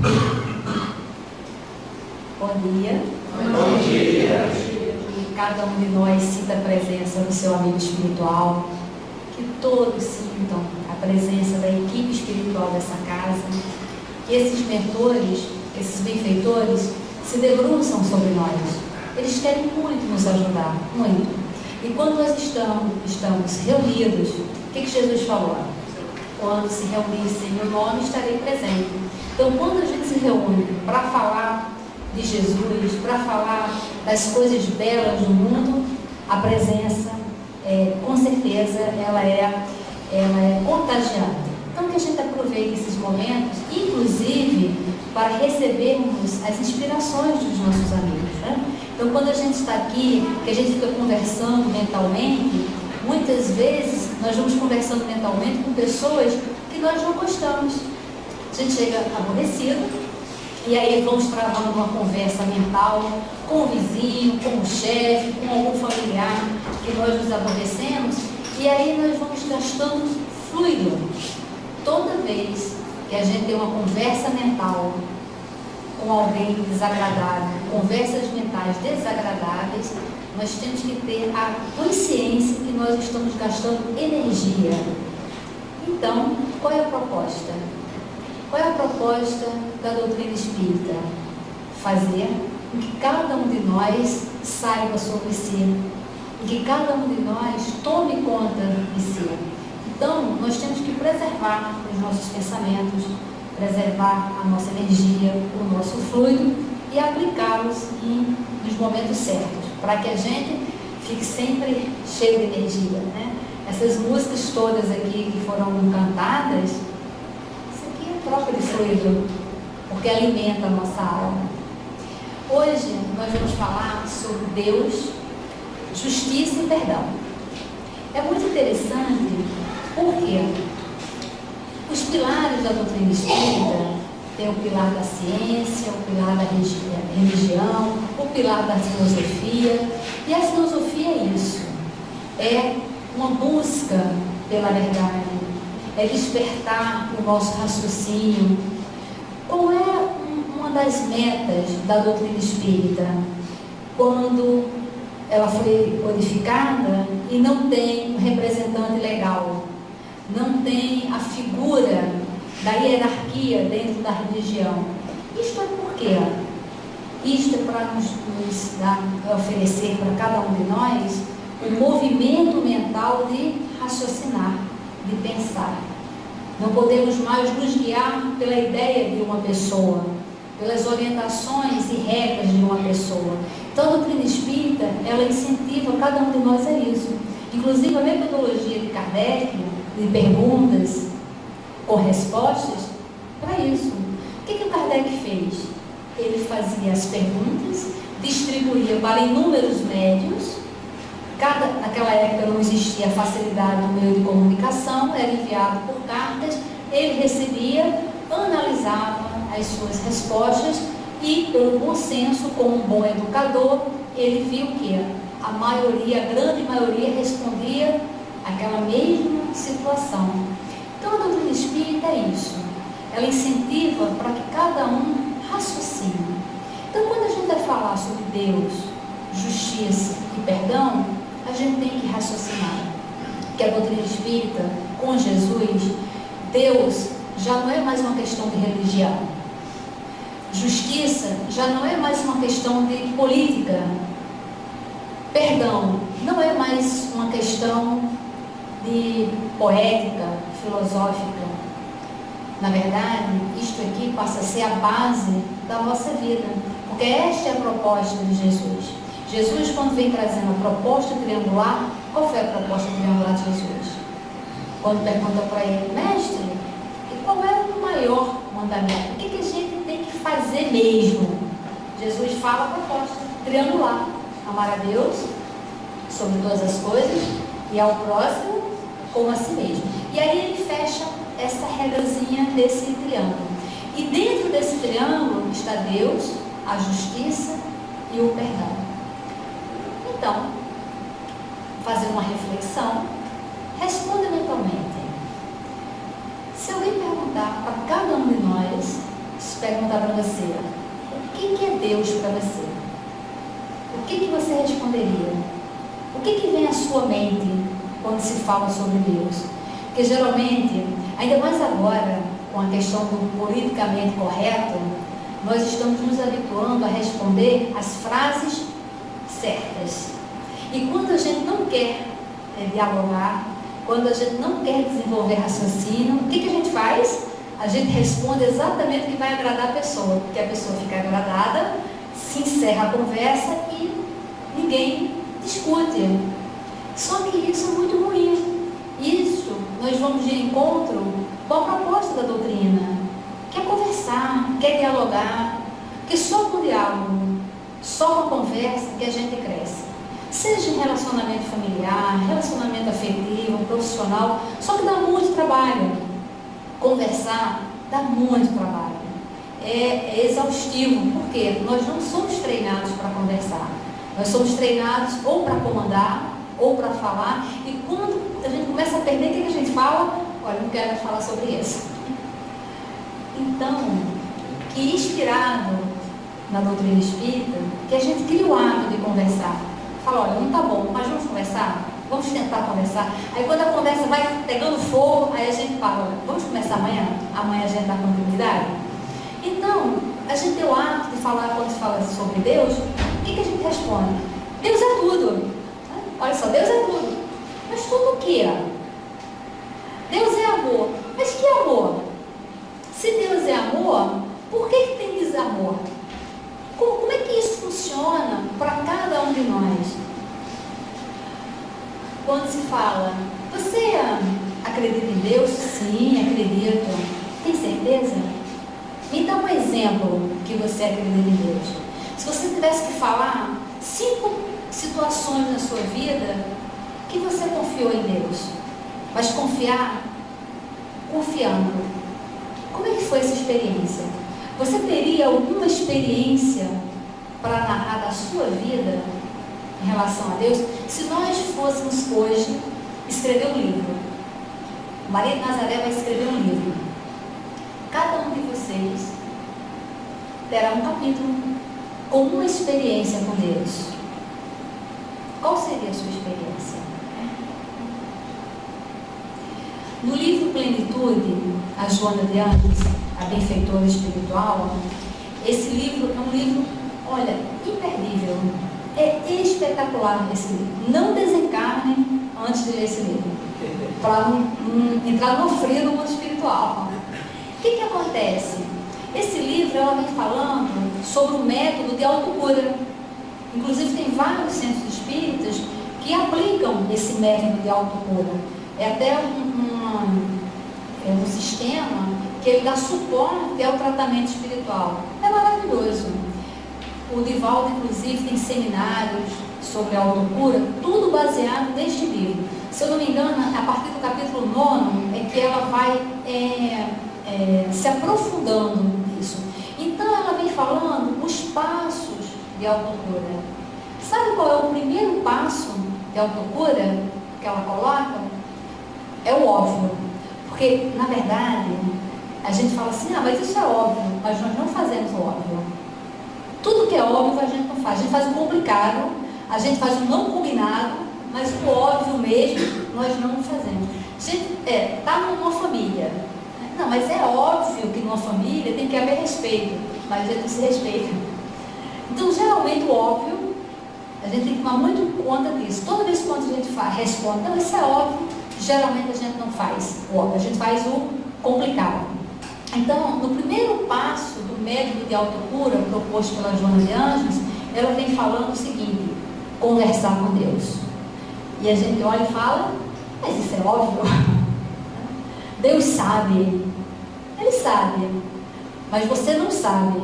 Bom dia. Bom dia. Que cada um de nós sinta a presença do seu amigo espiritual, que todos sintam a presença da equipe espiritual dessa casa, que esses mentores, esses benfeitores se debruçam sobre nós. Eles querem muito nos ajudar, muito. E quando nós estamos reunidos, o que Jesus falou? Quando se reunissem em meu nome, estarei presente. Então, quando a gente se reúne para falar de Jesus, para falar das coisas belas do mundo, a presença, com certeza, ela é contagiante. Então, que a gente aproveite esses momentos, inclusive, para recebermos as inspirações dos nossos amigos, né? Então, quando a gente está aqui, que a gente fica conversando mentalmente, muitas vezes nós vamos conversando mentalmente com pessoas que nós não gostamos. A gente chega aborrecido, e aí vamos travando uma conversa mental com o vizinho, com o chefe, com algum familiar que nós nos aborrecemos, e aí nós vamos gastando fluido. Toda vez que a gente tem uma conversa mental com alguém desagradável, conversas mentais desagradáveis, nós temos que ter a consciência que nós estamos gastando energia. Então, qual é a proposta? Qual é a proposta da doutrina espírita? Fazer com que cada um de nós saiba sobre si, e que cada um de nós tome conta de si. Então, nós temos que preservar os nossos pensamentos, preservar a nossa energia, o nosso fluido e aplicá-los nos momentos certos, para que a gente fique sempre cheio de energia, né? Essas músicas todas aqui que foram cantadas, isso aqui é troca de fluido, porque alimenta a nossa alma. Hoje nós vamos falar sobre Deus, justiça e perdão. É muito interessante porque os pilares da doutrina espírita tem o pilar da ciência, o pilar da religião, o pilar da filosofia. E a filosofia é isso, é uma busca pela verdade, é despertar o nosso raciocínio. Qual é uma das metas da doutrina espírita? Quando ela foi codificada e não tem um representante legal, não tem a figura da hierarquia dentro da religião. Isto é por quê? Isto é para nos oferecer para cada um de nós um movimento mental de raciocinar, de pensar. Não podemos mais nos guiar pela ideia de uma pessoa, pelas orientações e regras de uma pessoa. Então, a doutrina espírita, ela incentiva cada um de nós a isso. Inclusive, a metodologia de Kardec, de perguntas com respostas, para isso. O que o Kardec fez? Ele fazia as perguntas, distribuía para inúmeros médios. Naquela época não existia a facilidade do meio de comunicação, era enviado por cartas, ele recebia, analisava as suas respostas e, pelo bom senso, como um bom educador, ele viu que a maioria, a grande maioria, respondia àquela mesma situação. Então, a doutrina espírita é isso. Ela incentiva para que cada um raciocine. Então, quando a gente vai falar sobre Deus, justiça e perdão, a gente tem que raciocinar. Que a doutrina espírita, com Jesus, Deus já não é mais uma questão de religião. Justiça já não é mais uma questão de política. Perdão não é mais uma questão de poética, filosófica. Na verdade, isto aqui passa a ser a base da nossa vida, porque esta é a proposta de Jesus. Jesus, quando vem trazendo a proposta triangular, qual foi a proposta triangular de Jesus? Quando pergunta para ele, mestre, qual é o maior mandamento? O que a gente tem que fazer mesmo? Jesus fala a proposta triangular: amar a Deus sobre todas as coisas e ao próximo como a si mesmo. E aí ele fecha essa regrazinha desse triângulo. E dentro desse triângulo está Deus, a justiça e o perdão. Então, fazer uma reflexão, responda mentalmente. Se alguém perguntar para cada um de nós perguntar para você, o que é Deus para você? O que você responderia? O que vem à sua mente quando se fala sobre Deus? Porque geralmente, ainda mais agora, com a questão do politicamente correto, nós estamos nos habituando a responder as frases certas. E quando a gente não quer dialogar, quando a gente não quer desenvolver raciocínio, o que a gente faz? A gente responde exatamente o que vai agradar a pessoa, porque a pessoa fica agradada, se encerra a conversa e ninguém discute. Só que isso é muito ruim. Isso nós vamos de encontro com a proposta da doutrina, que é conversar, que é dialogar, que só com o diálogo, só com a conversa que a gente cresce. Seja em relacionamento familiar, relacionamento afetivo, profissional, só que dá muito trabalho. Conversar dá muito trabalho. É exaustivo, porque nós não somos treinados para conversar. Nós somos treinados ou para comandar, ou para falar, e quando a gente começa a perder, o que a gente fala? Olha, não quero falar sobre isso. Então, que inspirado na doutrina espírita, que a gente cria o hábito de conversar. Fala, olha, não tá bom, mas vamos conversar? Vamos tentar conversar. Aí quando a conversa vai pegando fogo, aí a gente fala, olha, vamos começar amanhã? Amanhã a gente dá continuidade? Então, a gente tem o hábito de falar, quando se fala sobre Deus, o que a gente responde? Deus é tudo. Olha só, Deus é tudo. Mas tudo o que é? Deus é amor. Mas que amor? Se Deus é amor, por que tem desamor? Como é que isso funciona para cada um de nós? Quando se fala, você acredita em Deus? Sim, acredito. Tem certeza? Me dá um exemplo que você acredita em Deus. Se você tivesse que falar 5 situações na sua vida que você confiou em Deus, mas confiar confiando. Como é que foi essa experiência? Você teria alguma experiência para narrar da sua vida em relação a Deus? Se nós fôssemos hoje escrever um livro, Maria de Nazaré vai escrever um livro, cada um de vocês terá um capítulo com uma experiência com Deus. Qual seria a sua experiência? No livro Plenitude, a Joana de Anjos, a benfeitora espiritual, esse livro é um livro, olha, imperdível. É espetacular esse livro. Não desencarnem antes de ler esse livro, para não entrar no frio do mundo espiritual. O que acontece? Esse livro, ela vem falando sobre o método de autocura. Inclusive, tem vários centros espíritas que aplicam esse método de autocura. É até um sistema que ele dá suporte ao tratamento espiritual. É maravilhoso. O Divaldo, inclusive, tem seminários sobre a autocura, tudo baseado neste livro. Se eu não me engano, a partir do capítulo 9 é que ela vai se aprofundando nisso. Então, ela vem falando os passos de autocura. Sabe qual é o primeiro passo de autocura que ela coloca? É o óbvio. Porque, na verdade, a gente fala assim, mas isso é óbvio, mas nós não fazemos o óbvio. Tudo que é óbvio a gente não faz. A gente faz o complicado, a gente faz o não combinado, mas o óbvio mesmo nós não fazemos. A gente está numa família. Não, mas é óbvio que numa família tem que haver respeito, mas a gente não se respeita. Então, geralmente, o óbvio, a gente tem que tomar muito conta disso. Toda vez que a gente responde, não, isso é óbvio, geralmente a gente não faz o óbvio, a gente faz o complicado. Então, no primeiro passo do método de autocura proposto pela Joana de Anjos, ela vem falando o seguinte: conversar com Deus. E a gente olha e fala, mas isso é óbvio. Deus sabe. Ele sabe. Mas você não sabe.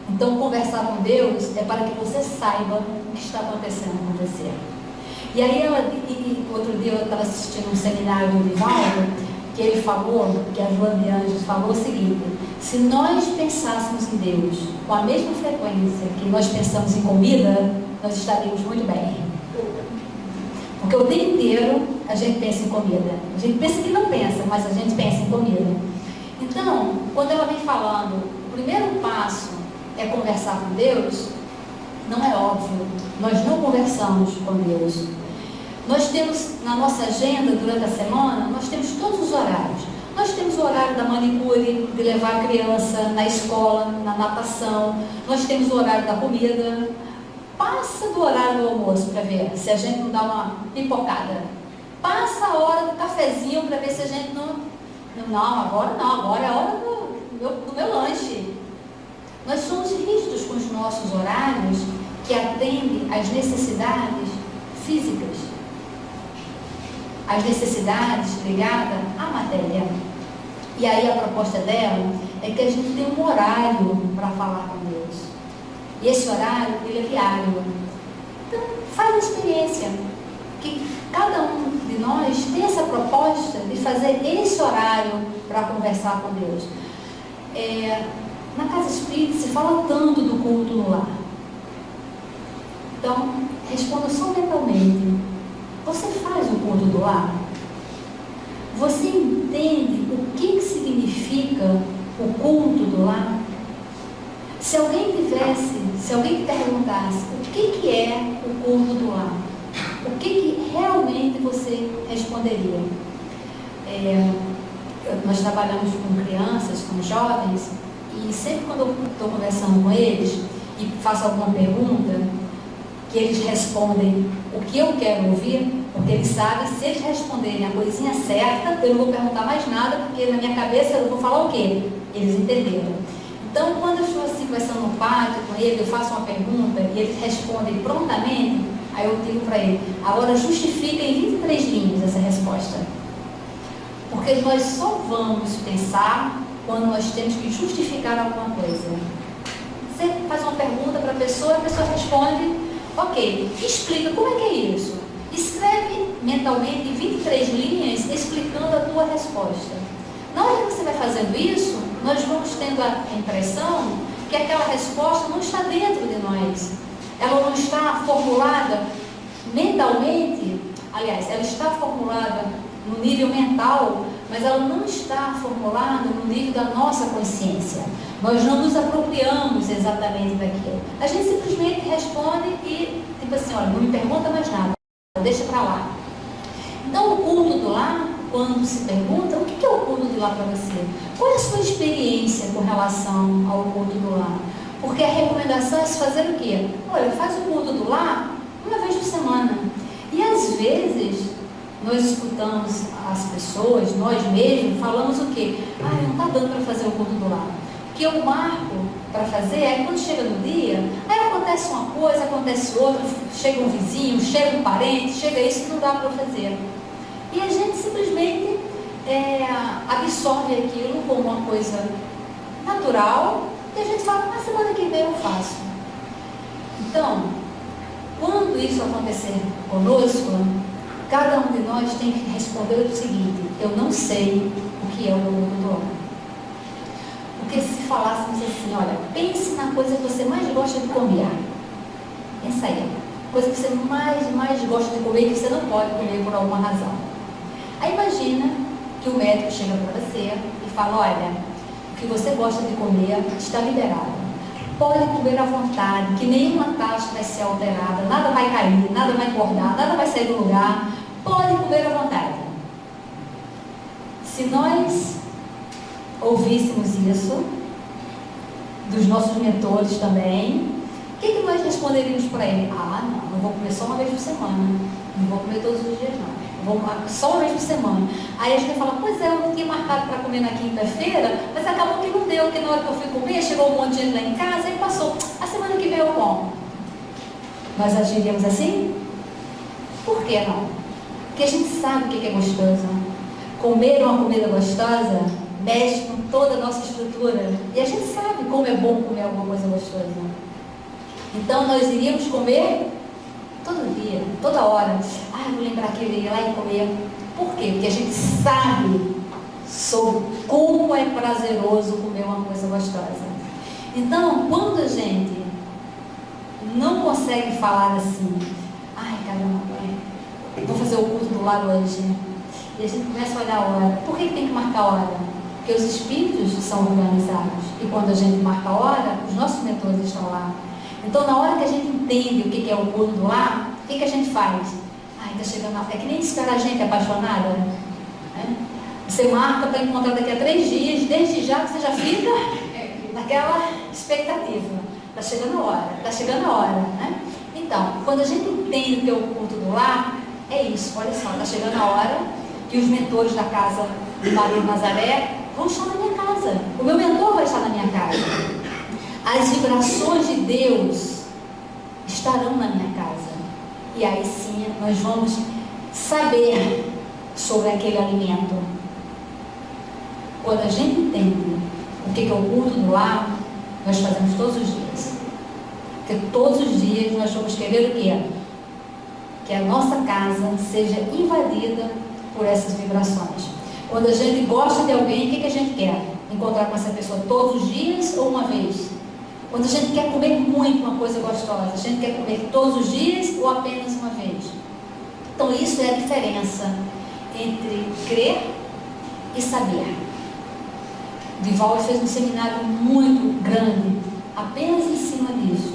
Então, conversar com Deus é para que você saiba o que está acontecendo com você. E aí, outro dia eu estava assistindo um seminário do Divaldo, que ele falou, que a Joana de Anjos falou o seguinte: se nós pensássemos em Deus com a mesma frequência que nós pensamos em comida, nós estaríamos muito bem. Porque o dia inteiro a gente pensa em comida. A gente pensa que não pensa, mas a gente pensa em comida. Então, quando ela vem falando primeiro passo é conversar com Deus, não é óbvio. Nós não conversamos com Deus. Nós temos na nossa agenda durante a semana, nós temos todos os horários. Nós temos o horário da manicure, de levar a criança na escola, na natação. Nós temos o horário da comida. Passa do horário do almoço para ver se a gente não dá uma pipocada. Passa a hora do cafezinho para ver se a gente não, agora é a hora do meu lanche. Nós somos rígidos com os nossos horários que atendem às necessidades físicas, às necessidades ligadas à matéria. E aí a proposta dela é que a gente tem um horário para falar com Deus. E esse horário, ele é diário. Então, faz a experiência. Que cada um de nós tem essa proposta de fazer esse horário para conversar com Deus. Na casa espírita se fala tanto do culto no lar. Então, responda só mentalmente. Você faz o culto do lar? Você entende o que significa o culto do lar? Se alguém te perguntasse o que é o culto do lar, o que realmente você responderia? Nós trabalhamos com crianças, com jovens, e sempre quando eu estou conversando com eles e faço alguma pergunta, que eles respondem o que eu quero ouvir, porque eles sabem, se eles responderem a coisinha certa, eu não vou perguntar mais nada, porque na minha cabeça eu vou falar o quê? Eles entenderam. Então, quando eu estou assim conversando no pátio com ele, eu faço uma pergunta e eles respondem prontamente, aí eu digo para ele, agora justifica em 23 linhas essa resposta. Porque nós só vamos pensar quando nós temos que justificar alguma coisa. Você faz uma pergunta para a pessoa responde, ok, explica como é que é isso. Escreve mentalmente em 23 linhas explicando a tua resposta. Na hora que você vai fazendo isso, nós vamos tendo a impressão que aquela resposta não está dentro de nós. Ela não está formulada mentalmente, aliás, ela está formulada no nível mental, mas ela não está formulada no nível da nossa consciência. Nós não nos apropriamos exatamente daquilo. A gente simplesmente responde e, tipo assim, olha, não me pergunta mais nada, deixa para lá. Então, o culto do lar, quando se pergunta, o que é o culto do lar para você? Qual é a sua experiência com relação ao culto do lar? Porque a recomendação é se fazer o quê? Olha, faz o culto do lar uma vez por semana. E às vezes, nós escutamos as pessoas, nós mesmos, falamos o quê? Não está dando para fazer o culto do lar. O que eu marco para fazer é quando chega no dia, aí acontece uma coisa, acontece outra, chega um vizinho, chega um parente, chega isso que não dá para fazer. E a gente simplesmente absorve aquilo como uma coisa natural e a gente fala, na semana que vem eu faço. Então, quando isso acontecer conosco, cada um de nós tem que responder o seguinte, eu não sei o que é o culto do lar. Porque se falássemos assim, olha, pense na coisa que você mais gosta de comer. Pensa aí, coisa que você mais gosta de comer e que você não pode comer por alguma razão. Aí imagina que o médico chega para você e fala, olha, o que você gosta de comer está liberado. Pode comer à vontade, que nenhuma taxa vai ser alterada, nada vai cair, nada vai engordar, nada vai sair do lugar. Pode comer à vontade. Se nós ouvíssemos isso, dos nossos mentores também, o que nós responderíamos para ele? Não vou comer só uma vez por semana, não vou comer todos os dias não, vou só uma vez por semana. Aí a gente fala, pois é, eu não tinha marcado para comer na quinta-feira, mas acabou que não deu, porque na hora que eu fui comer, chegou um monte de gente lá em casa e passou, a semana que vem eu como. Nós agiríamos assim? Por que não? Porque a gente sabe o que é gostoso. Comer uma comida gostosa mexe com toda a nossa estrutura. E a gente sabe como é bom comer alguma coisa gostosa. Então, nós iríamos comer todo dia, toda hora. Vou lembrar que eu ia lá e comer. Por quê? Porque a gente sabe sobre como é prazeroso comer uma coisa gostosa. Então, quando a gente não consegue falar assim, caramba, vou fazer o culto do lar hoje, e a gente começa a olhar a hora. Por que tem que marcar a hora? Porque os espíritos são organizados. E quando a gente marca a hora, os nossos mentores estão lá. Então, na hora que a gente entende o que é o culto do lar, o que a gente faz? Ai, está chegando a hora. É que nem esperar a gente apaixonada, né? Você marca para encontrar daqui a 3 dias, desde já você já fica naquela expectativa. Está chegando a hora, está chegando a hora, né? Então, quando a gente entende que é o culto do lar, é isso, olha só, está chegando a hora que os mentores da casa de Maria de Nazaré vão estar na minha casa. O meu mentor vai estar na minha casa. As vibrações de Deus estarão na minha casa. E aí sim, nós vamos saber sobre aquele alimento. Quando a gente entende o que é o culto do lar, nós fazemos todos os dias. Porque todos os dias nós vamos querer o quê? Que a nossa casa seja invadida por essas vibrações. Quando a gente gosta de alguém, o que a gente quer? Encontrar com essa pessoa todos os dias ou uma vez? Quando a gente quer comer muito uma coisa gostosa, a gente quer comer todos os dias ou apenas uma vez? Então isso é a diferença entre crer e saber. Divaldo fez um seminário muito grande apenas em cima disso.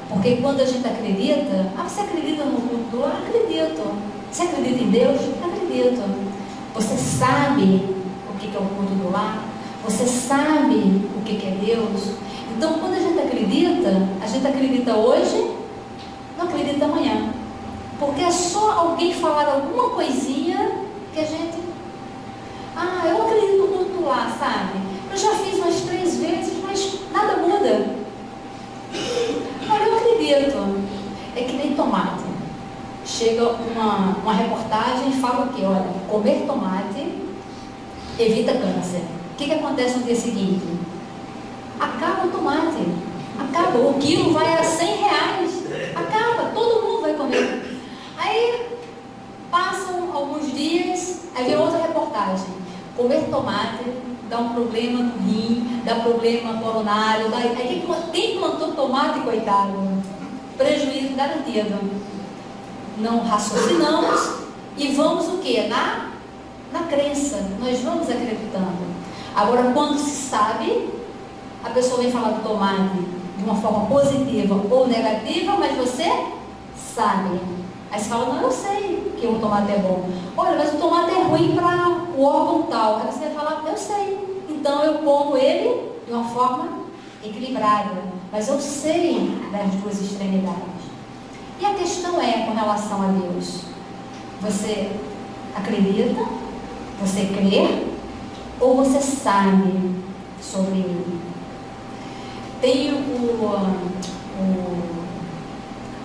Porque quando a gente acredita, você acredita no culto do lar? Acredito. Você acredita em Deus? Acredito. Você sabe o que é o culto do lar? Você sabe o que é Deus? Então, quando a gente acredita hoje, não acredita amanhã. Porque é só alguém falar alguma coisinha que a gente... eu acredito no culto do lar, sabe? Eu já fiz umas 3 vezes, mas nada muda. Olha, eu acredito. É que nem tomate. Chega uma reportagem e fala o quê? Olha, comer tomate evita câncer. O que acontece no dia seguinte? Acaba o tomate. Acaba. O quilo vai a R$100. Acaba. Todo mundo vai comer. Aí passam alguns dias, aí vem outra reportagem. Comer tomate dá um problema no rim, dá problema coronário. Aí quem plantou tomate, coitado, prejuízo garantido. Não raciocinamos e vamos o quê? Na crença. Nós vamos acreditando. Agora, quando se sabe, a pessoa vem falar do tomate de uma forma positiva ou negativa, mas você sabe. Aí você fala, não, eu sei que o tomate é bom. Olha, mas o tomate é ruim para o órgão tal. Aí você vai falar, eu sei. Então eu como ele de uma forma equilibrada. Mas eu sei das 2 extremidades. E a questão é com relação a Deus. Você acredita? Você crê? Ou você sabe sobre ele? Tem o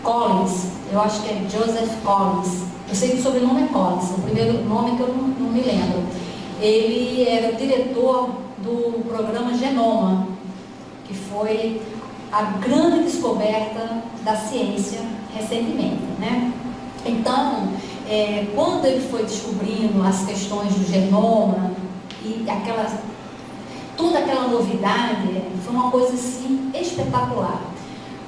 Collins, eu acho que é Joseph Collins. Eu sei que o sobrenome é Collins, o primeiro nome que eu não me lembro. Ele era o diretor do programa Genoma, que foi a grande descoberta da ciência recentemente, né? Então, quando ele foi descobrindo as questões do genoma e toda aquela novidade, foi uma coisa assim espetacular.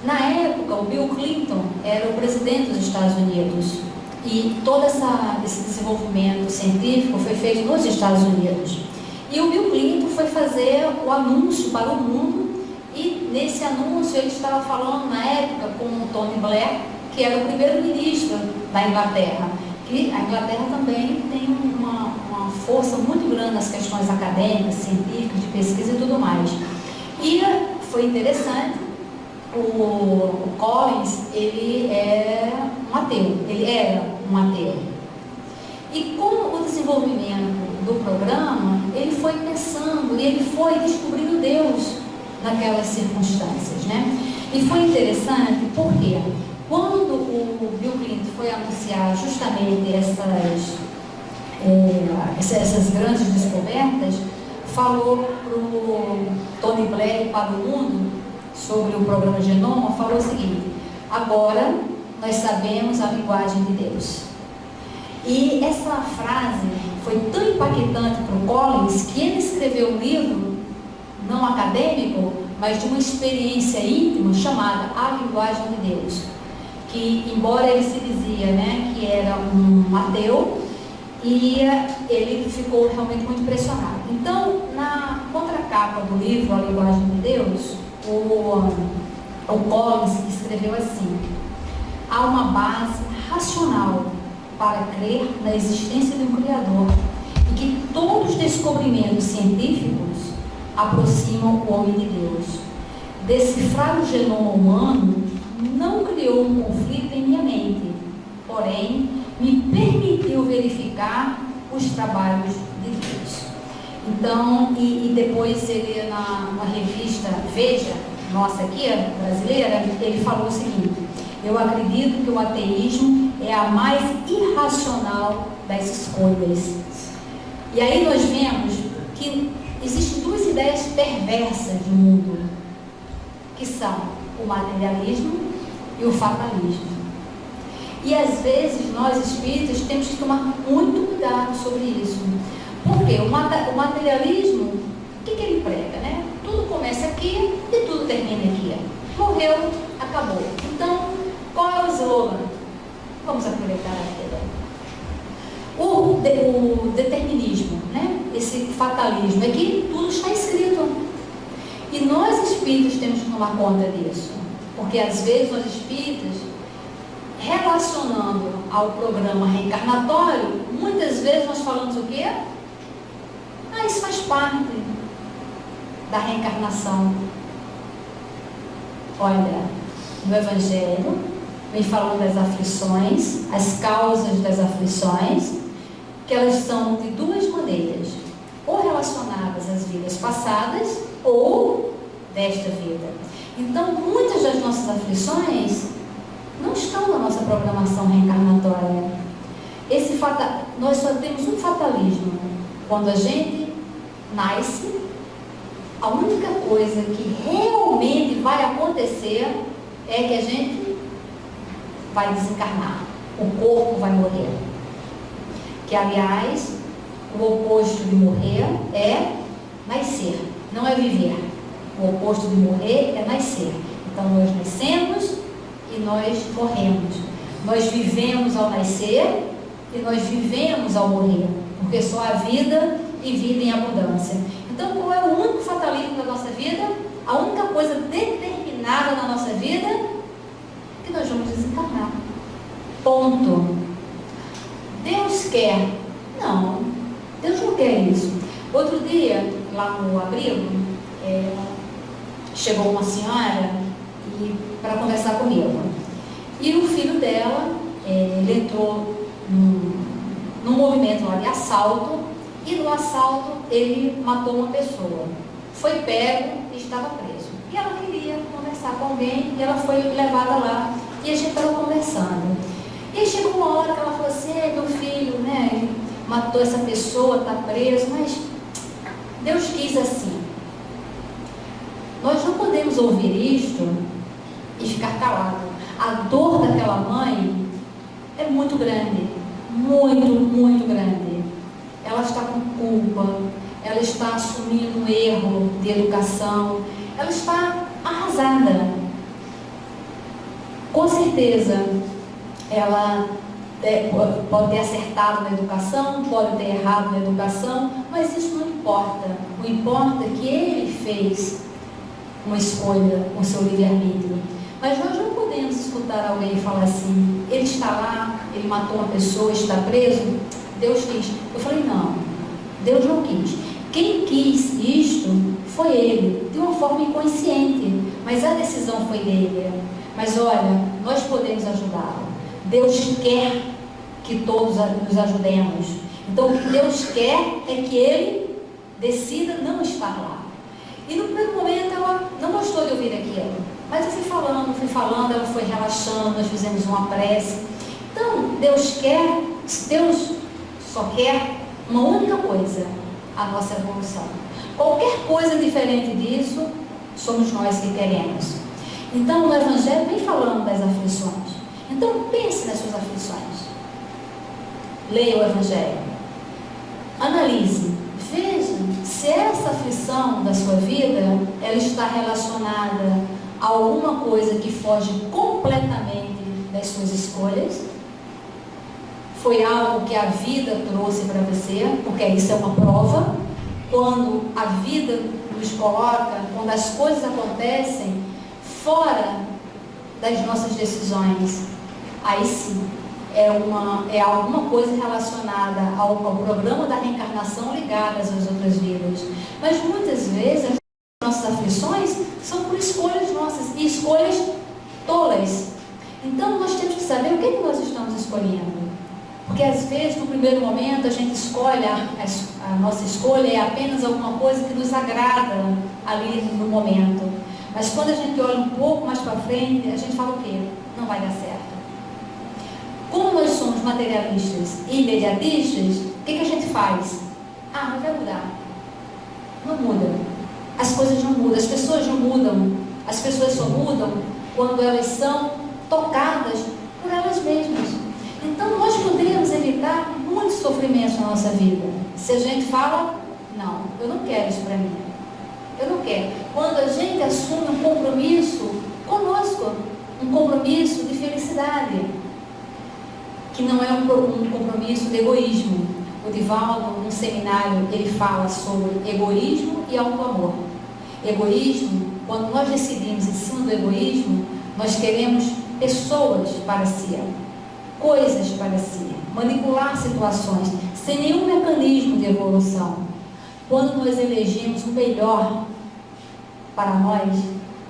Na época, o Bill Clinton era o presidente dos Estados Unidos e todo esse desenvolvimento científico foi feito nos Estados Unidos. E o Bill Clinton foi fazer o anúncio para o mundo e nesse anúncio ele estava falando na época com o Tony Blair, que era o primeiro-ministro da Inglaterra. E a Inglaterra também tem uma força muito grande nas questões acadêmicas, científicas, de pesquisa e tudo mais. E foi interessante, o Collins, ele era um ateu. E com o desenvolvimento do programa, ele foi pensando e ele foi descobrindo Deus naquelas circunstâncias, né? E foi interessante porque quando o Bill Clinton foi anunciar justamente essas grandes descobertas, falou para o Tony Blair e para o mundo sobre o programa Genoma, falou o seguinte: agora nós sabemos a linguagem de Deus. E essa frase foi tão impactante para o Collins que ele escreveu um livro, não acadêmico, mas de uma experiência íntima chamada A Linguagem de Deus. Que, embora ele se dizia, né, que era um ateu, e ele ficou realmente muito impressionado. Então, na contracapa do no livro A Linguagem de Deus, o Collins escreveu assim: há uma base racional para crer na existência de um Criador e que todos os descobrimentos científicos aproximam o homem de Deus. Decifrar o genoma humano não criou um conflito em minha mente, porém me permitiu verificar os trabalhos de Deus. Então, e depois ele, na revista Veja, nossa aqui, brasileira, ele falou o seguinte: eu acredito que o ateísmo é a mais irracional das escolhas. E aí nós vemos que existem duas ideias perversas no mundo, que são o materialismo e o fatalismo. E às vezes nós espíritas temos que tomar muito cuidado sobre isso. Porque o materialismo, o que ele prega, né? Tudo começa aqui e tudo termina aqui. Morreu, acabou. Então, qual é o slogan? Vamos aproveitar a vida. O determinismo, né? Esse fatalismo, é que tudo está escrito. E nós espíritas temos que tomar conta disso. Porque às vezes nós espíritas, relacionando ao programa reencarnatório, muitas vezes nós falamos o quê? Isso faz parte da reencarnação. Olha, no Evangelho vem falando das aflições, as causas das aflições, que elas são de duas maneiras, ou relacionadas às vidas passadas, ou desta vida. Então, muitas das nossas aflições não estão na nossa programação reencarnatória. Nós só temos um fatalismo. Quando a gente nasce, a única coisa que realmente vai acontecer é que a gente vai desencarnar. O corpo vai morrer. Que, aliás, o oposto de morrer é nascer, não é viver. O oposto de morrer é nascer. Então, nós nascemos e nós morremos. Nós vivemos ao nascer e nós vivemos ao morrer, porque só há vida e vida em abundância. Então, qual é o único fatalismo da nossa vida? A única coisa determinada na nossa vida é que nós vamos desencarnar. Ponto. Deus quer? Não, Deus não quer isso. Outro dia, lá no abrigo, chegou uma senhora para conversar comigo. E o filho dela, ele entrou num movimento lá de assalto, e no assalto ele matou uma pessoa. Foi pego e estava preso. E ela queria conversar com alguém, e ela foi levada lá, e a gente estava conversando. E aí chegou uma hora que ela falou assim: meu filho, né, ele matou essa pessoa, está preso, mas Deus quis assim. Nós não podemos ouvir isto e ficar calado. A dor daquela mãe é muito grande, muito, muito grande. Ela está com culpa, ela está assumindo um erro de educação, ela está arrasada. Com certeza, ela pode ter acertado na educação, pode ter errado na educação, mas isso não importa. O que importa é que ele fez uma escolha com seu livre-arbítrio. Mas nós não podemos escutar alguém falar assim: ele está lá, ele matou uma pessoa, está preso, Deus quis. Eu falei: não, Deus não quis. Quem quis isto foi ele, de uma forma inconsciente, mas a decisão foi dele. Mas olha, nós podemos ajudá-lo. Deus quer que todos nos ajudemos. Então, o que Deus quer é que ele decida não estar lá. E no primeiro momento ela não gostou de ouvir aquilo, mas eu fui falando, ela foi relaxando, nós fizemos uma prece. Então, Deus só quer uma única coisa: a nossa evolução. Qualquer coisa diferente disso, somos nós que queremos. Então, no Evangelho vem falando das aflições. Então, pense nas suas aflições. Leia o Evangelho. Analise. Veja se essa aflição da sua vida, ela está relacionada a alguma coisa que foge completamente das suas escolhas. Foi algo que a vida trouxe para você, porque isso é uma prova. Quando a vida nos coloca quando as coisas acontecem fora das nossas decisões. Aí sim, é alguma coisa relacionada ao programa da reencarnação ligadas às outras vidas. Mas muitas vezes as nossas aflições são por escolhas nossas, e escolhas tolas. Então nós temos que saber o que é que nós estamos escolhendo. Porque às vezes, no primeiro momento, a gente escolhe, a nossa escolha é apenas alguma coisa que nos agrada ali no momento. Mas quando a gente olha um pouco mais para frente, a gente fala o quê? Não vai dar certo. Como nós somos materialistas e imediatistas, o que a gente faz? Ah, mas vai mudar. Não muda. As coisas não mudam, as pessoas não mudam. As pessoas só mudam quando elas são tocadas por elas mesmas. Então nós podemos evitar muitos sofrimentos na nossa vida. Se a gente fala, não, eu não quero isso para mim. Eu não quero. Quando a gente assume um compromisso conosco, um compromisso de felicidade, que não é um compromisso de egoísmo. O Divaldo, num seminário, ele fala sobre egoísmo e auto-amor. Egoísmo, quando nós decidimos em cima do egoísmo, nós queremos pessoas para si, coisas para si, manipular situações, sem nenhum mecanismo de evolução. Quando nós elegemos o melhor para nós,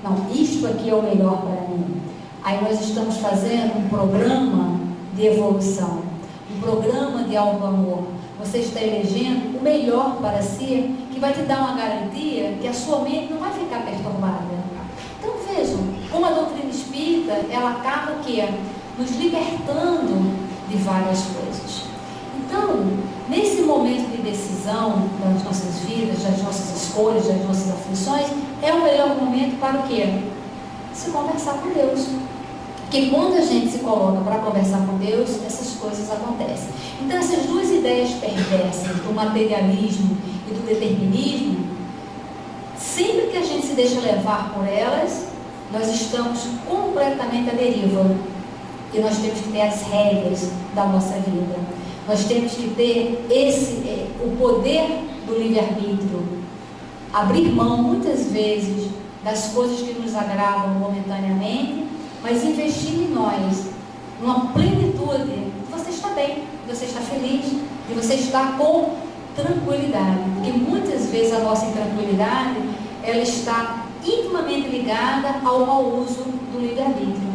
não, isto aqui é o melhor para mim, aí nós estamos fazendo um programa de evolução, um programa de auto-amor. Você está elegendo o melhor para si, que vai te dar uma garantia que a sua mente não vai ficar perturbada. Então vejam, como a doutrina espírita, ela acaba o quê? Nos libertando de várias coisas. Então, nesse momento de decisão das nossas vidas, das nossas escolhas, das nossas aflições, é o melhor momento para o quê? Se conversar com Deus. Porque quando a gente se coloca para conversar com Deus, essas coisas acontecem. Então, essas duas ideias perversas, do materialismo e do determinismo, sempre que a gente se deixa levar por elas, nós estamos completamente à deriva. E nós temos que ter as regras da nossa vida. Nós temos que ter o poder do livre-arbítrio. Abrir mão, muitas vezes, das coisas que nos agradam momentaneamente, mas investir em nós, numa plenitude, de você estar bem, de você estar feliz, de você estar com tranquilidade. Porque muitas vezes a nossa intranquilidade, ela está intimamente ligada ao mau uso do livre-arbítrio.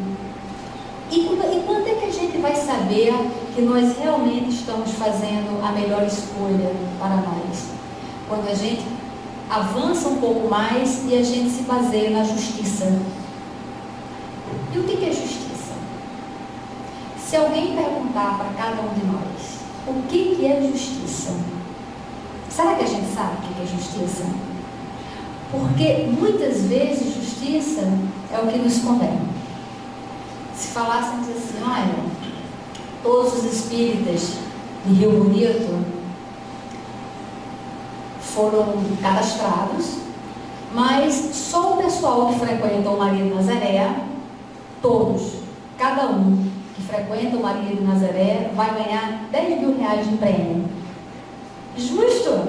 E quando é que a gente vai saber que nós realmente estamos fazendo a melhor escolha para nós? Quando a gente avança um pouco mais e a gente se baseia na justiça. E o que é justiça? Se alguém perguntar para cada um de nós, o que é justiça? Será que a gente sabe o que é justiça? Porque muitas vezes justiça é o que nos convém. Se falássemos assim, olha, todos os espíritas de Rio Bonito foram cadastrados, mas só o pessoal que frequenta o Maria de Nazaré, todos, cada um que frequenta o Maria de Nazaré vai ganhar 10 mil reais de prêmio. Justo,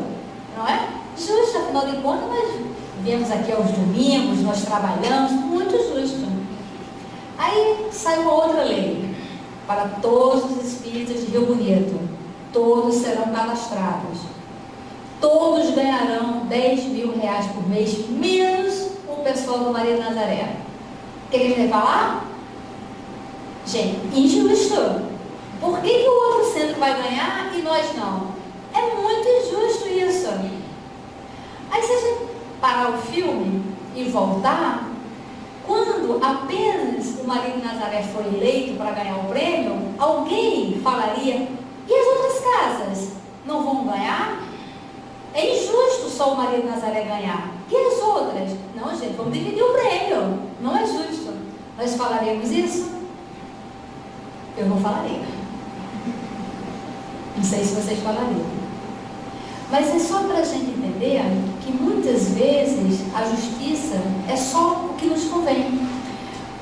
não é? Justo, afinal de contas, nós viemos aqui aos domingos, nós trabalhamos, muito justo. Aí sai uma outra lei, para todos os espíritas de Rio Bonito, todos serão cadastrados, todos ganharão 10 mil reais por mês, menos o pessoal do Maria de Nazaré. O que eles vão falar? Gente, injusto. Por que o outro centro vai ganhar e nós não? É muito injusto isso. Aí se a gente parar o filme e voltar, quando apenas o Maria de Nazaré foi eleito para ganhar o prêmio, alguém falaria, e as outras casas não vão ganhar? É injusto só o Maria de Nazaré ganhar. E as outras? Não, gente, vamos dividir o prêmio. Não é justo. Nós falaremos isso? Eu não falaria. Não sei se vocês falariam. Mas é só para a gente entender que muitas vezes a justiça é só o que nos convém.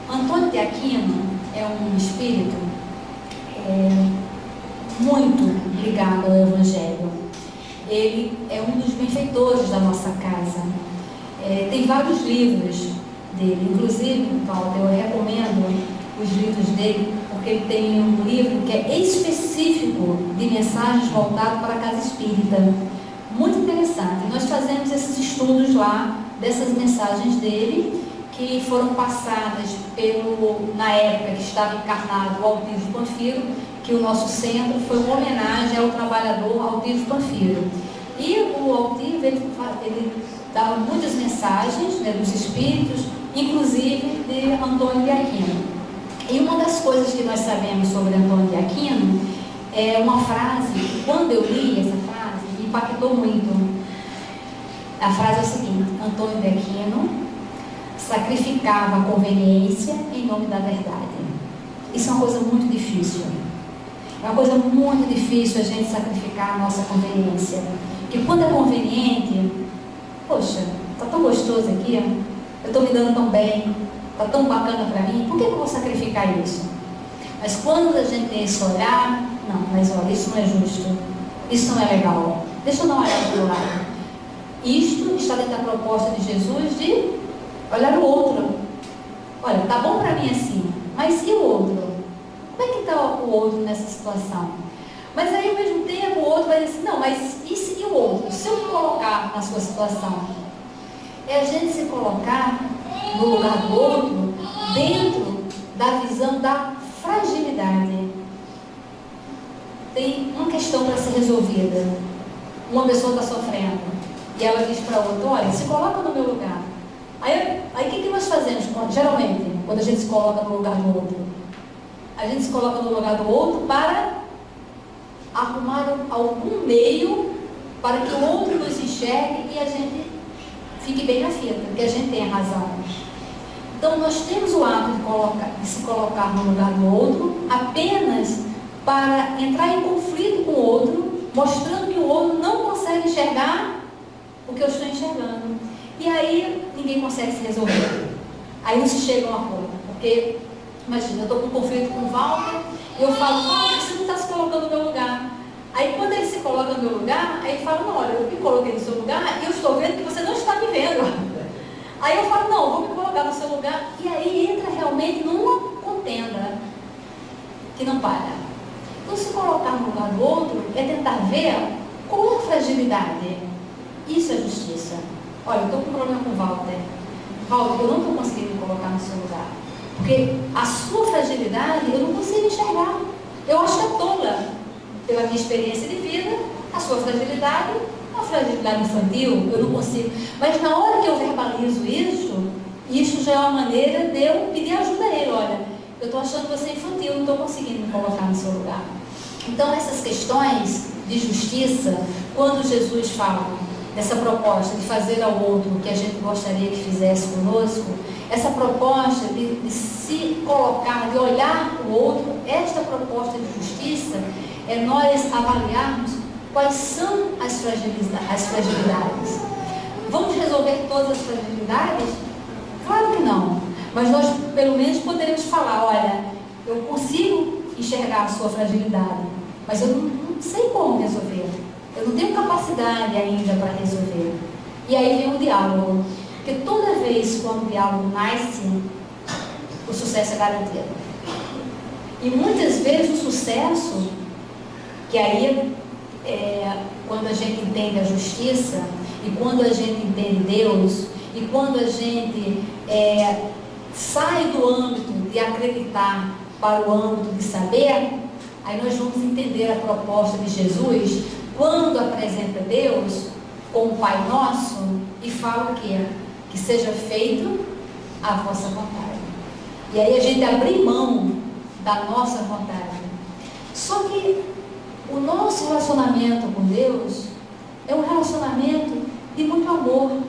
Antônio de Aquino é um espírito muito ligado ao Evangelho. Ele é um dos benfeitores da nossa casa. Tem vários livros dele, inclusive, Paulo, eu recomendo os livros dele, porque ele tem um livro que é específico de mensagens voltadas para a casa espírita. Muito interessante. Nós fazemos esses estudos lá, dessas mensagens dele, que foram passadas na época que estava encarnado o Altísio Panfiro, que o nosso centro foi uma homenagem ao trabalhador Altísio Panfiro. E o Altísio, ele dava muitas mensagens, né, dos espíritos, inclusive de Antônio de Aquino. E uma das coisas que nós sabemos sobre Antônio de Aquino é uma frase, que quando eu li essa frase, me impactou muito. A frase é a seguinte: Antônio de Aquino sacrificava a conveniência em nome da verdade. Isso é uma coisa muito difícil. É uma coisa muito difícil a gente sacrificar a nossa conveniência. Porque quando é conveniente, poxa, está tão gostoso aqui, eu estou me dando tão bem, está tão bacana para mim, por que eu vou sacrificar isso? Mas quando a gente tem esse olhar, não, mas olha, isso não é justo, isso não é legal, deixa eu dar uma olhada do lado. Isto está dentro da proposta de Jesus de olhar o outro. Olha, tá bom para mim assim, mas e o outro? Como é que está o outro nessa situação? Mas aí ao mesmo tempo o outro vai dizer assim, não, mas e o outro? Se eu me colocar na sua situação, é a gente se colocar no lugar do outro, dentro da visão da fragilidade. Tem uma questão para ser resolvida. Uma pessoa está sofrendo e ela diz para outra, olha, se coloca no meu lugar. Aí o que nós fazemos? Geralmente, quando a gente se coloca no lugar do outro, a gente se coloca no lugar do outro para arrumar algum meio para que o outro nos enxergue e a gente fique bem na fita, porque a gente tem a razão. Então nós temos o ato de se colocar no lugar do outro apenas para entrar em conflito com o outro, mostrando que o outro não consegue enxergar o que eu estou enxergando. E aí ninguém consegue se resolver. Aí não se chega a um acordo. Porque, imagina, eu estou com um conflito com o Walter, e eu falo, Walter, você não está se colocando no meu lugar. Aí quando ele se coloca no meu lugar, aí ele fala, não, olha, eu me coloquei no seu lugar e eu estou vendo que você não está me vendo. Aí eu falo, não, vou me colocar no seu lugar. E aí entra realmente numa contenda que não para. Então se colocar no lugar do outro é tentar ver qual é a fragilidade. Isso é justiça. Olha, eu estou com um problema com o Walter. Walter, eu não estou conseguindo me colocar no seu lugar. Porque a sua fragilidade eu não consigo enxergar. Eu acho que é tola, pela minha experiência de vida, a sua fragilidade, uma fragilidade infantil, eu não consigo. Mas na hora que eu verbalizo isso já é uma maneira de eu pedir ajuda a ele. Olha, eu estou achando você infantil, não estou conseguindo me colocar no seu lugar. Então essas questões de justiça, quando Jesus fala dessa proposta de fazer ao outro o que a gente gostaria que fizesse conosco, essa proposta de se colocar, de olhar para o outro, esta proposta de justiça é nós avaliarmos quais são as fragilidades. Vamos resolver todas as fragilidades? Claro que não, mas nós pelo menos poderemos falar, olha, eu consigo enxergar a sua fragilidade, mas eu não sei como resolver. Eu não tenho capacidade ainda para resolver. E aí vem o diálogo. Porque toda vez quando o diálogo nasce, o sucesso é garantido. E muitas vezes o sucesso, que aí quando a gente entende a justiça, e quando a gente entende Deus, e quando a gente sai do âmbito de acreditar para o âmbito de saber, aí nós vamos entender a proposta de Jesus quando apresenta Deus como Pai Nosso e fala que seja feito a vossa vontade. E aí a gente abrir mão da nossa vontade. Só que o nosso relacionamento com Deus é um relacionamento de muito amor.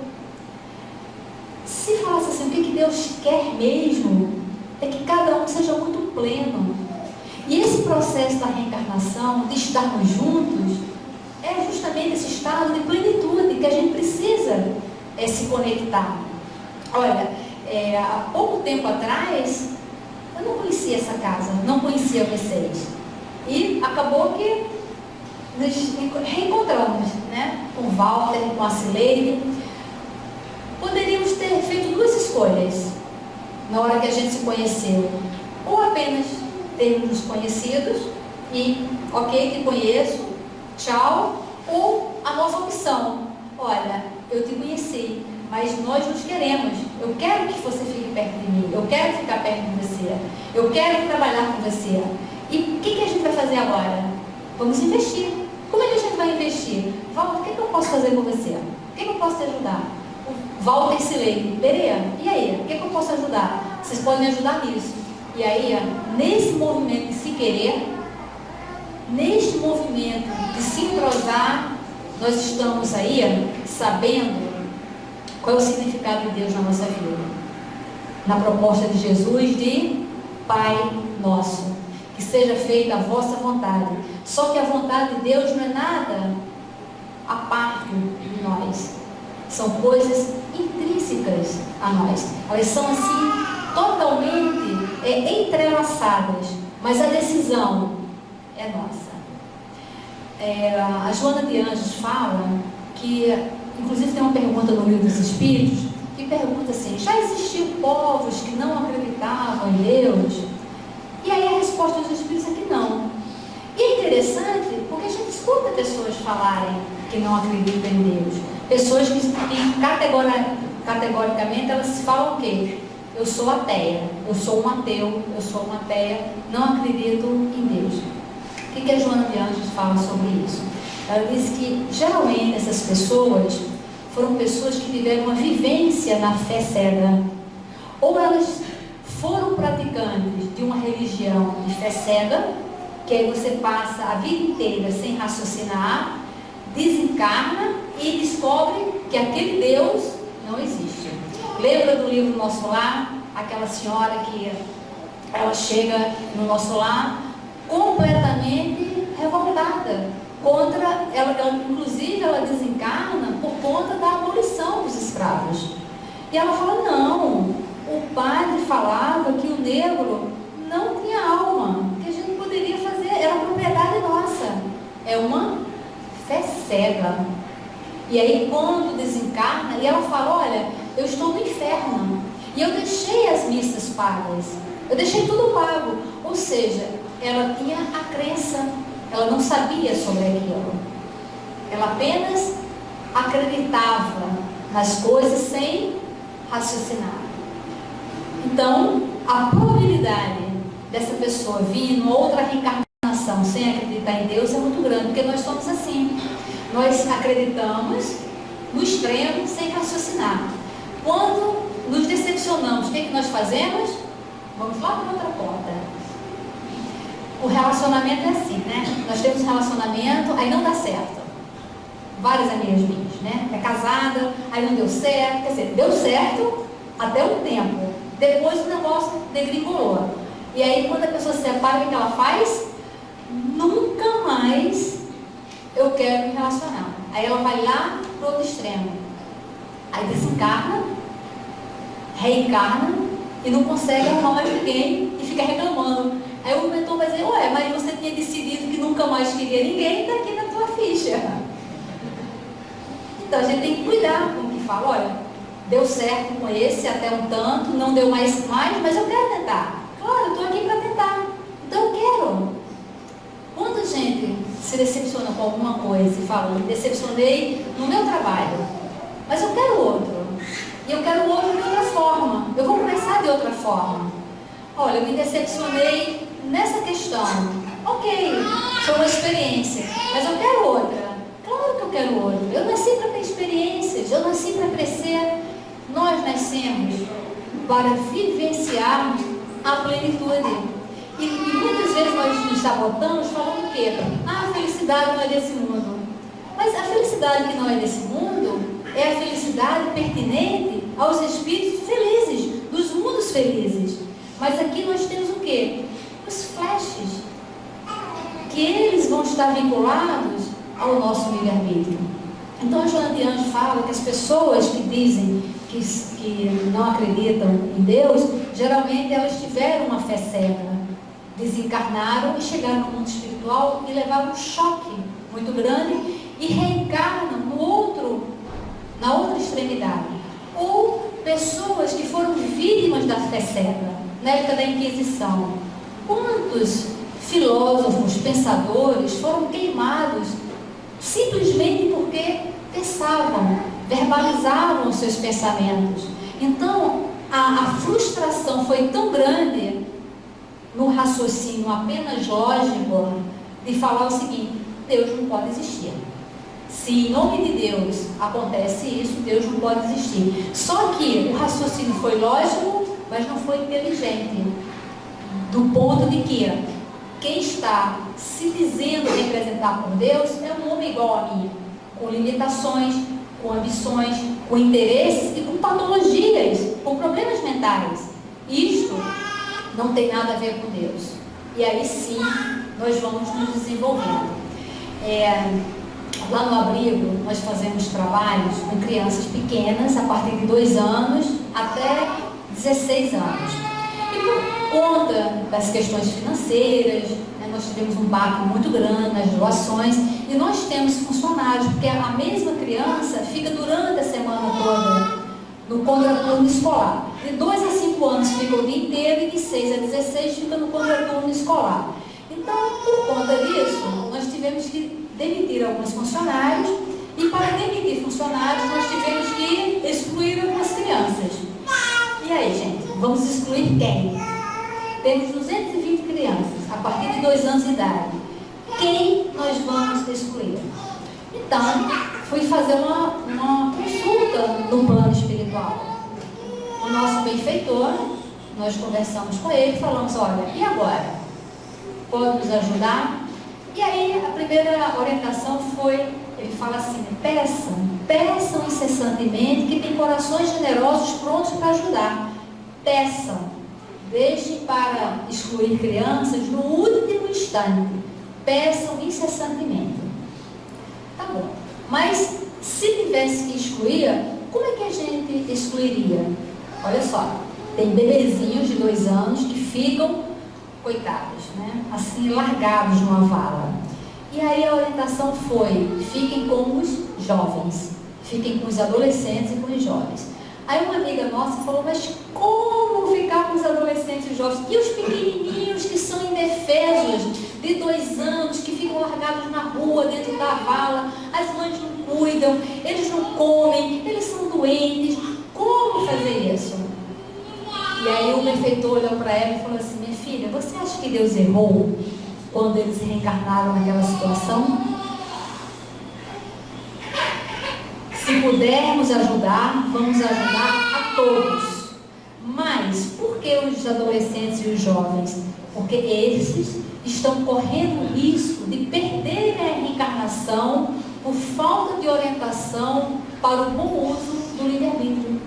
Se falasse assim, o que Deus quer mesmo é que cada um seja muito pleno. E esse processo da reencarnação, de estarmos juntos, é justamente esse estado de plenitude que a gente precisa se conectar. Olha, há pouco tempo atrás, eu não conhecia essa casa, não conhecia vocês. E acabou que nos reencontramos, né? Com o Walter, com a Cileide. poderíamos ter feito duas escolhas na hora que a gente se conheceu. Ou apenas termos nos conhecidos e, ok, te conheço, tchau. Ou a nossa opção, olha, eu te conheci, mas nós nos queremos, eu quero que você fique perto de mim, eu quero ficar perto de você, eu quero trabalhar com você. E o que a gente vai fazer agora? Vamos investir. Como é que a gente vai investir? Walter, o que eu posso fazer com você? O que eu posso te ajudar? O Walter Silene, Pereira, e aí? O que eu posso ajudar? Vocês podem me ajudar nisso. E aí, nesse movimento de se querer, neste movimento de se entrosar, nós estamos aí sabendo qual é o significado de Deus na nossa vida. Na proposta de Jesus de Pai Nosso, que seja feita a vossa vontade. Só que a vontade de Deus não é nada à parte de nós. São coisas intrínsecas a nós. Elas são assim, totalmente entrelaçadas. Mas a decisão é nossa. A Joana de Anjos fala que, inclusive tem uma pergunta no Livro dos Espíritos, que pergunta assim, já existiam povos que não acreditavam em Deus? E aí a resposta dos Espíritos é que não. E é interessante porque a gente escuta pessoas falarem que não acreditam em Deus. Pessoas que categoricamente elas falam o quê? Eu sou ateia, eu sou um ateu, eu sou uma ateia, não acredito em Deus. O que a Joana de Anjos fala sobre isso? Ela diz que geralmente essas pessoas foram pessoas que tiveram uma vivência na fé cega. Ou elas foram praticantes de uma religião de fé cega, que aí você passa a vida inteira sem raciocinar, desencarna e descobre que aquele Deus não existe. Lembra do livro Nosso Lar? Aquela senhora que ela chega no nosso lar completamente revoltada contra ela, inclusive ela desencarna por conta da abolição dos escravos. E ela fala, não, o padre falava que o negro não tinha alma, que a gente poderia fazer, era propriedade nossa. É uma fé cega. E aí quando desencarna, e ela fala, olha, eu estou no inferno, e eu deixei as missas pagas, eu deixei tudo pago. Ou seja, ela tinha a crença, ela não sabia sobre aquilo, ela apenas acreditava nas coisas sem raciocinar. Então, a probabilidade dessa pessoa vir em outra reencarnação sem acreditar em Deus é muito grande, porque nós somos assim, nós acreditamos no extremo sem raciocinar. Quando nos decepcionamos, o que nós fazemos? Vamos lá para outra porta. O relacionamento é assim, né? Nós temos um relacionamento, aí não dá certo. Várias amigas minhas, né? É casada, aí não deu certo. Quer dizer, deu certo até um tempo. Depois o negócio degringolou. E aí quando a pessoa se separa, o que ela faz? Nunca mais eu quero me relacionar. Aí ela vai lá para o outro extremo. Aí desencarna, reencarna e não consegue arrumar mais ninguém e fica reclamando. Aí o mentor vai dizer, ué, mas você tinha decidido que nunca mais queria ninguém, está aqui na tua ficha. Então a gente tem que cuidar com o que fala, olha, deu certo com esse até um tanto, não deu mais, mas eu quero tentar. Claro, eu estou aqui para tentar. Então eu quero. Quando a gente se decepciona com alguma coisa e fala, me decepcionei no meu trabalho, mas eu quero outro. E eu quero outro de outra forma. Eu vou começar de outra forma. Olha, eu me decepcionei nessa questão. Ok, foi uma experiência, mas eu quero outra. Claro que eu quero outra. Eu nasci para ter experiências, eu nasci para crescer. Nós nascemos para vivenciarmos a plenitude. E muitas vezes nós nos sabotamos falando o quê? Ah, a felicidade não é desse mundo. Mas a felicidade que não é desse mundo é a felicidade pertinente aos espíritos felizes, dos mundos felizes. Mas aqui nós temos o quê? Os flashes, que eles vão estar vinculados ao nosso livre-arbítrio. Então a Joana de Anjos fala que as pessoas que dizem que não acreditam em Deus, geralmente elas tiveram uma fé cega, desencarnaram e chegaram no mundo espiritual e levaram um choque muito grande e reencarnam na outra extremidade. ou pessoas que foram vítimas da fé cega, na época da Inquisição. Quantos filósofos, pensadores foram queimados simplesmente porque pensavam, verbalizavam os seus pensamentos? Então, a frustração foi tão grande no raciocínio apenas lógico de falar o seguinte: Deus não pode existir. Se em nome de Deus acontece isso, Deus não pode existir. Só que o raciocínio foi lógico, mas não foi inteligente, do ponto de que quem está se dizendo representar por Deus é um homem igual a mim, com limitações, com ambições, com interesses e com patologias, com problemas mentais. Isto não tem nada a ver com Deus. E aí sim, nós vamos nos desenvolvendo. Lá no abrigo, nós fazemos trabalhos com crianças pequenas, a partir de 2 anos até 16 anos. E por conta das questões financeiras, nós tivemos um baque muito grande nas doações, e nós temos funcionários, porque a mesma criança fica durante a semana toda no contraturno escolar. De 2 a 5 anos fica o dia inteiro, e de 6 a 16 fica no contraturno escolar. Então, por conta disso, nós tivemos que demitir alguns funcionários, e para demitir funcionários nós tivemos que excluir algumas crianças. E aí, gente, vamos excluir quem? Temos 220 crianças a partir de 2 anos de idade. Quem nós vamos excluir? Então, fui fazer uma consulta no plano espiritual. O nosso benfeitor, nós conversamos com ele, falamos: olha, e agora? Pode nos ajudar? E aí a primeira orientação foi, ele fala assim: peçam incessantemente, que tem corações generosos prontos para ajudar. Peçam, deixem para excluir crianças no último instante. Peçam incessantemente. Tá bom, mas se tivesse que excluir, como é que a gente excluiria? Olha só, tem bebezinhos de 2 anos que ficam, coitados, né? Assim, largados numa vala. E aí a orientação foi: fiquem com os jovens, fiquem com os adolescentes e com os jovens. Aí uma amiga nossa falou: mas como ficar com os adolescentes e os jovens? E os pequenininhos que são indefesos, de 2 anos, que ficam largados na rua, dentro da vala, as mães não cuidam, eles não comem, eles são doentes, como fazer isso? E aí o benfeitor olhou para ela e falou assim: minha filha, você acha que Deus errou quando eles reencarnaram naquela situação? Se pudermos ajudar, vamos ajudar a todos. Mas por que os adolescentes e os jovens? Porque esses estão correndo o risco de perderem a reencarnação por falta de orientação para o bom uso do livre-arbítrio.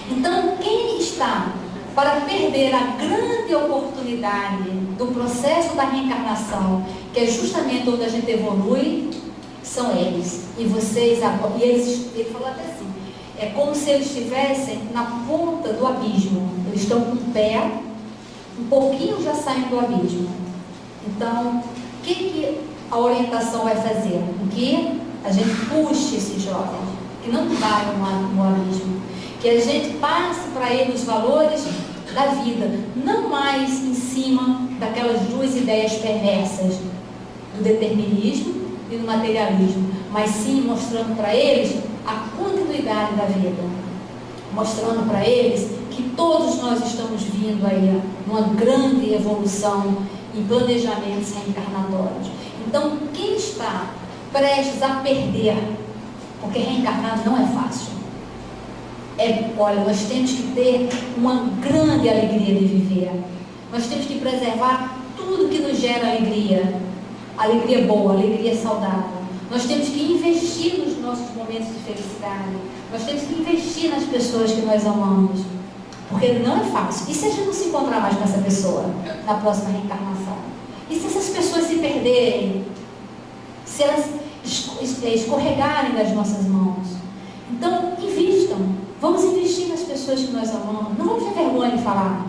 Então, quem está para perder a grande oportunidade do processo da reencarnação, que é justamente onde a gente evolui, são eles. E vocês, e eles, ele falou até assim: é como se eles estivessem na ponta do abismo. Eles estão com o pé, um pouquinho já saem do abismo. Então, o que a orientação vai fazer? Que a gente puxe esses jovens, que não caiam no abismo, que a gente passe para eles os valores da vida, não mais em cima daquelas 2 ideias perversas do determinismo e do materialismo, mas sim mostrando para eles a continuidade da vida, mostrando para eles que todos nós estamos vindo aí numa grande evolução em planejamentos reencarnatórios. Então, quem está prestes a perder, porque reencarnar não é fácil, olha, nós temos que ter uma grande alegria de viver. Nós temos que preservar tudo que nos gera alegria. Alegria boa, alegria saudável. Nós temos que investir nos nossos momentos de felicidade. Nós temos que investir nas pessoas que nós amamos. Porque não é fácil. E se a gente não se encontrar mais com essa pessoa na próxima reencarnação? E se essas pessoas se perderem? Se elas escorregarem das nossas mãos? Então, invistam. Vamos investir nas pessoas que nós amamos. Não vamos ter vergonha de falar.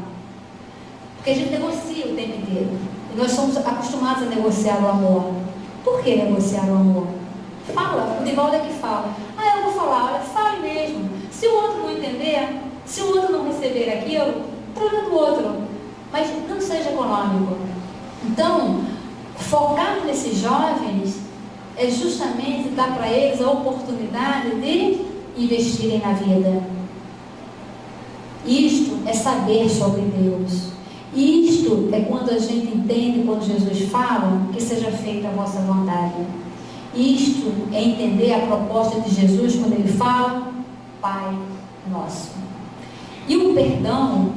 Porque a gente negocia o tempo inteiro. E nós somos acostumados a negociar o amor. Por que negociar o amor? Fala. O Divaldo é que fala. Eu vou falar. Olha, fale mesmo. Se o outro não problema do outro, mas não seja econômico. Então, focar nesses jovens é justamente dar para eles a oportunidade de investirem na vida. Isto é saber sobre Deus. Isto é quando a gente entende, quando Jesus fala, que seja feita a vossa vontade. Isto é entender a proposta de Jesus quando ele fala, Pai Nosso. E o perdão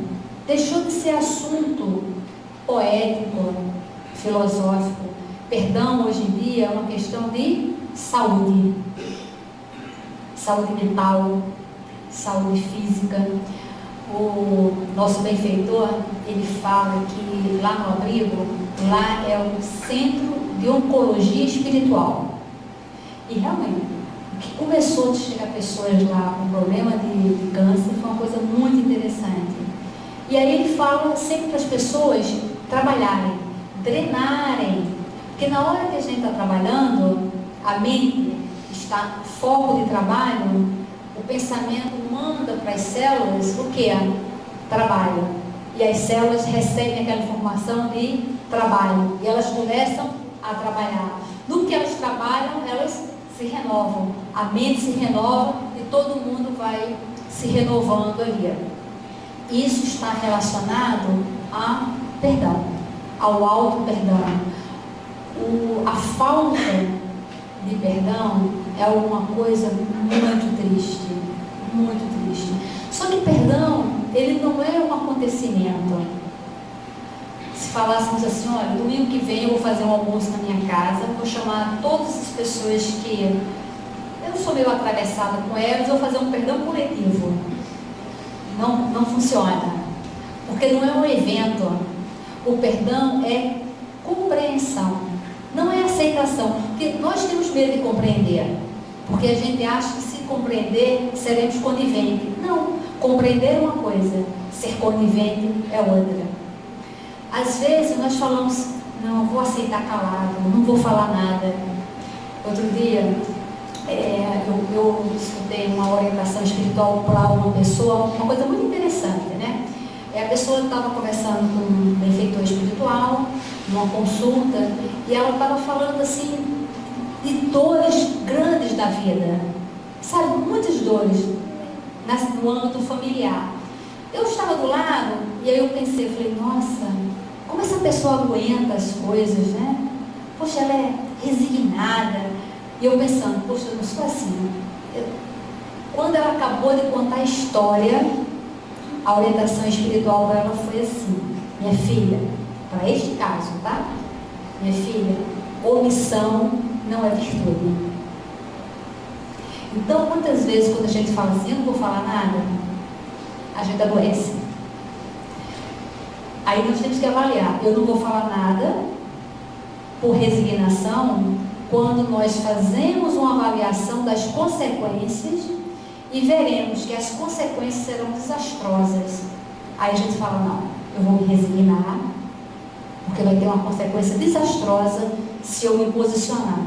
deixou de ser assunto poético, filosófico. Perdão hoje em dia é uma questão de saúde. Saúde mental, saúde física. O nosso benfeitor, ele fala que lá no abrigo, lá é o Centro de Oncologia Espiritual. E realmente, o que começou a chegar pessoas lá com problema de câncer foi uma coisa muito interessante. E aí ele fala sempre para as pessoas trabalharem, drenarem, porque na hora que a gente está trabalhando, a mente está foco de trabalho, o pensamento manda para as células o que é? Trabalho. E as células recebem aquela informação de trabalho. E elas começam a trabalhar. No que elas trabalham, elas se renovam. A mente se renova e todo mundo vai se renovando ali. Isso está relacionado a perdão, ao auto-perdão. A falta de perdão é uma coisa muito triste, muito triste. Só que perdão, ele não é um acontecimento. Se falássemos assim, olha, domingo que vem eu vou fazer um almoço na minha casa, vou chamar todas as pessoas que eu sou meio atravessada com elas, vou fazer um perdão coletivo. Não funciona, porque não é um evento. O perdão é compreensão, não é aceitação, porque nós temos medo de compreender, porque a gente acha que se compreender seremos coniventes. Não, compreender é uma coisa, ser conivente é outra. Às vezes nós falamos, não, eu vou aceitar calado, não vou falar nada. Outro dia eu escutei uma orientação espiritual para uma pessoa, uma coisa muito interessante, né? A pessoa estava conversando com um benfeitor espiritual, numa consulta, e ela estava falando assim de dores grandes da vida, sabe, muitas dores no âmbito familiar. Eu estava do lado e aí eu pensei, eu falei, nossa, como essa pessoa aguenta as coisas, né? Poxa, ela é resignada. E eu pensando, poxa, eu não sou assim. Quando ela acabou de contar a história, a orientação espiritual para ela foi assim, minha filha, para este caso, tá? Minha filha, omissão não é virtude. Então, quantas vezes quando a gente fala assim, eu não vou falar nada, a gente adoece. Aí nós temos que avaliar, eu não vou falar nada por resignação, quando nós fazemos uma avaliação das consequências e veremos que as consequências serão desastrosas. Aí a gente fala, não, eu vou me resignar, porque vai ter uma consequência desastrosa se eu me posicionar.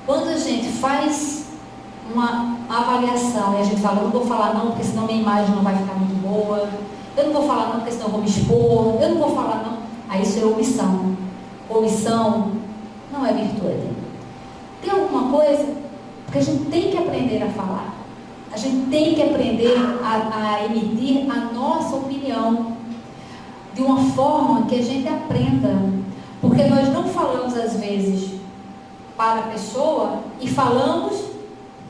Quando a gente faz uma avaliação e a gente fala, eu não vou falar não, porque senão minha imagem não vai ficar muito boa, eu não vou falar não, porque senão eu vou me expor, eu não vou falar não, aí isso é omissão. Omissão não é virtude. Tem alguma coisa, porque a gente tem que aprender a falar, a gente tem que aprender a emitir a nossa opinião de uma forma que a gente aprenda, porque nós não falamos às vezes para a pessoa e falamos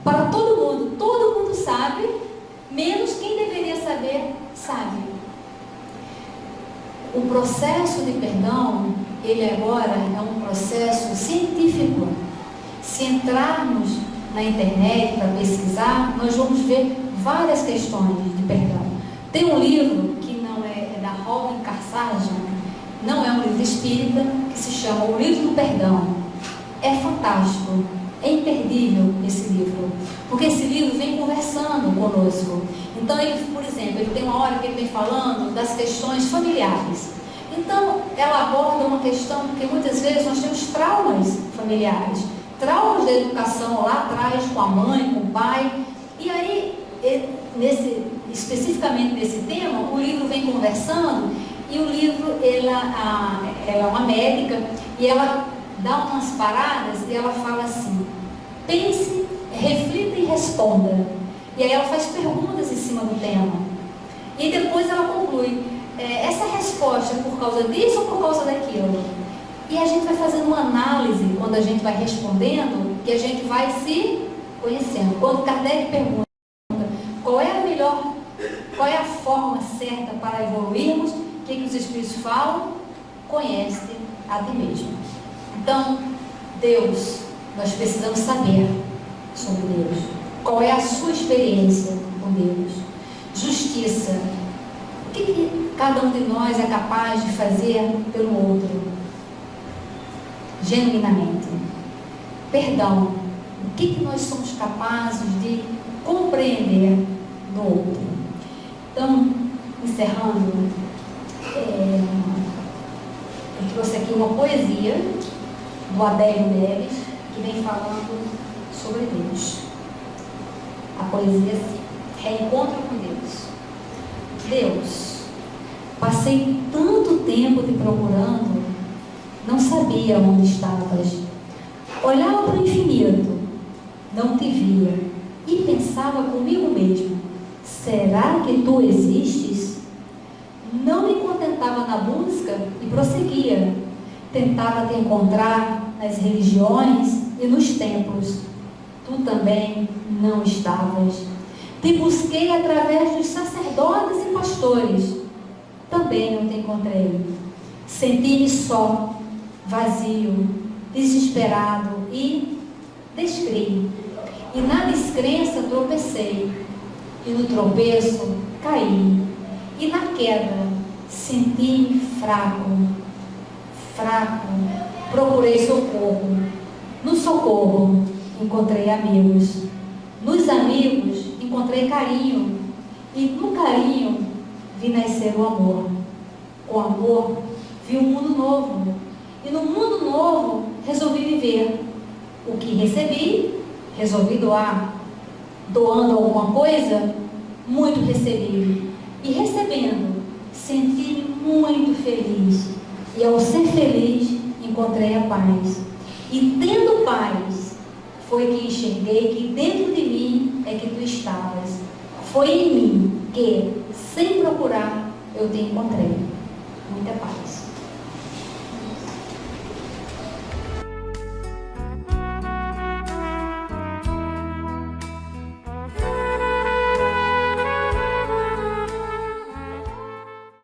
para todo mundo sabe, menos quem deveria saber, sabe. O processo de perdão, ele agora é um processo científico. Se entrarmos na internet para pesquisar, nós vamos ver várias questões de perdão. Tem um livro que não é da Robin Karsarjan, não é um livro espírita, que se chama O Livro do Perdão. É fantástico, é imperdível esse livro, porque esse livro vem conversando conosco. Então, ele, por exemplo, ele tem uma hora que ele vem falando das questões familiares. Então, ela aborda uma questão, porque muitas vezes nós temos traumas familiares, traumas da educação lá atrás, com a mãe, com o pai, e aí, nesse especificamente desse tema, o livro vem conversando, e o livro, ela é uma médica, e ela dá umas paradas, e ela fala assim: pense, reflita e responda. E aí ela faz perguntas em cima do tema. E depois ela conclui: essa resposta é por causa disso ou por causa daquilo? E a gente vai fazendo uma análise quando a gente vai respondendo, e a gente vai se conhecendo. Quando Kardec pergunta qual é a forma certa para evoluirmos, o que os Espíritos falam? Conhece a ti mesmo. Então, Deus, nós precisamos saber sobre Deus. Qual é a sua experiência com Deus? Justiça. O que cada um de nós é capaz de fazer pelo outro? Genuinamente. Perdão. O que nós somos capazes de compreender no outro? Então, encerrando, eu trouxe aqui uma poesia do Adélio Neves, que vem falando sobre Deus. A poesia assim: reencontro com Deus. Deus, passei tanto tempo te procurando, não sabia onde estavas. Olhava para o infinito, não te via, e pensava comigo mesmo: será que tu existes? Não me contentava na busca e prosseguia. Tentava te encontrar nas religiões e nos templos. Tu também não estavas. Te busquei através dos sacerdotes e pastores. Também não te encontrei. Senti-me só, vazio, desesperado e descrevi. E na descrença tropecei. E no tropeço caí. E na queda senti-me fraco. Procurei socorro. No socorro encontrei amigos. Nos amigos encontrei carinho. E no carinho vi nascer o amor. Com o amor vi um mundo novo. E no mundo novo resolvi viver. O que recebi, resolvi doar. Doando alguma coisa, muito recebi. E recebendo, senti-me muito feliz. E ao ser feliz, encontrei a paz. E tendo paz, foi que enxerguei que dentro de mim é que tu estavas. Foi em mim que, sem procurar, eu te encontrei. Muita paz.